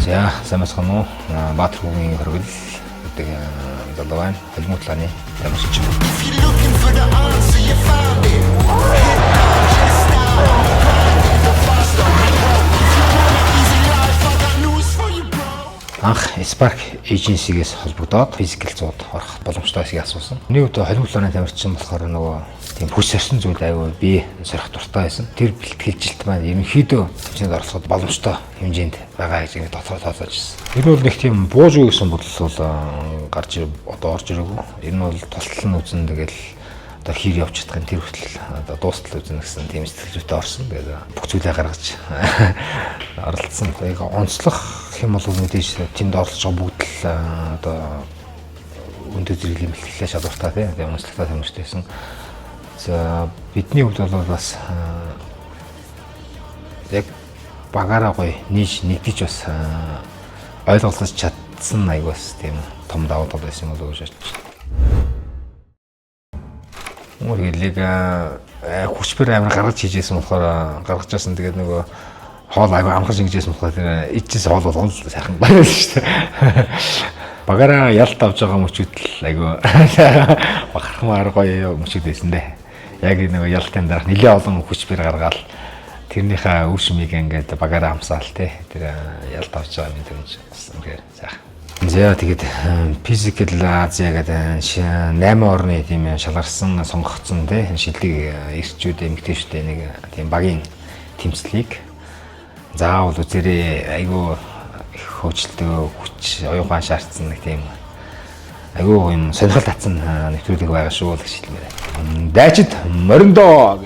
За сайн байна уу? Баатархуугийн хөргөл гэдэг залуу байна. Холимотлааны тамирчид. Анх Spark Agency-гээс холбогдоод физикал зууд орох боломжтой эсгийг асуусан. Миний хувьд холимотлааны тамирчин болохоор нөгөө тийм хүч сорсон зүйл аюу би сорих дуртай байсан. Тэр бэлтгэлжилт маань ерөнхийдөө хэмжээнд оролцоход боломжтой хэмжээнд байгаа гэж дотроо тооцоож ирсэн. Тэр нь бол нэг тийм бууж уу гэсэн бодол бол гарч одоо орж ирээгүй. Энэ нь бол тусалсан үзэн тэгэл одоо хэр явж чадах нь тэр хүртэл одоо дуустал үзэн гэсэн тийм сэтгэлзүйтэй орсон. Тэгээд бүх зүйлээ гаргаж оролцсон. Яг онцлог хэм бол мэдээж тэнд оролцож байгаа бүгд л одоо өндөр зэрэглэлийн бэлтгэлээ шалгалтаа тийм онцлогтой тамирчдайсэн. За бидний хувьд бол бас яг багаараа гоё нэгдэж бас ойлгуулж чадсан аягаас тийм том давуу тал байсан болов уу гэж бодож байна. Мөрөглийг хүчбэр амар гаргаж хийжсэн болохоор гаргаж байсан. Тэгээд нөгөө хоол аяга амхаж ингэжсэн болохоор тэр ичээс хоол болгоно л сайхан байна шүү дээ. Багаараа ялт авч байгаа мөчүүд л аяга бахархмаар гоё мөчүүд байсан дээ. Яг нөгөө ялтын дараах нэлээд олон хүчбэр гаргаад тэрнийхээ үр шимийг ингээд багаараа амсаал те. Тэр ялт авч байгаа юм тэр үнээр сайхан. За тэгээд физикал Азия гэдэг 8 орны тийм шалгарсан сонгогдсон тийм шилдэг эрчүүд эмэгтэйчүүд нэг тийм багийн тэмцлийг заавал үзээрээ айгүй их хөөцөлтөө хүч оюухан шаардсан нэг тийм айгүй юм сонирхол татсан нэвтрүүлэг байгаа шүү гэж хэлмээр. Дайчид мориндоо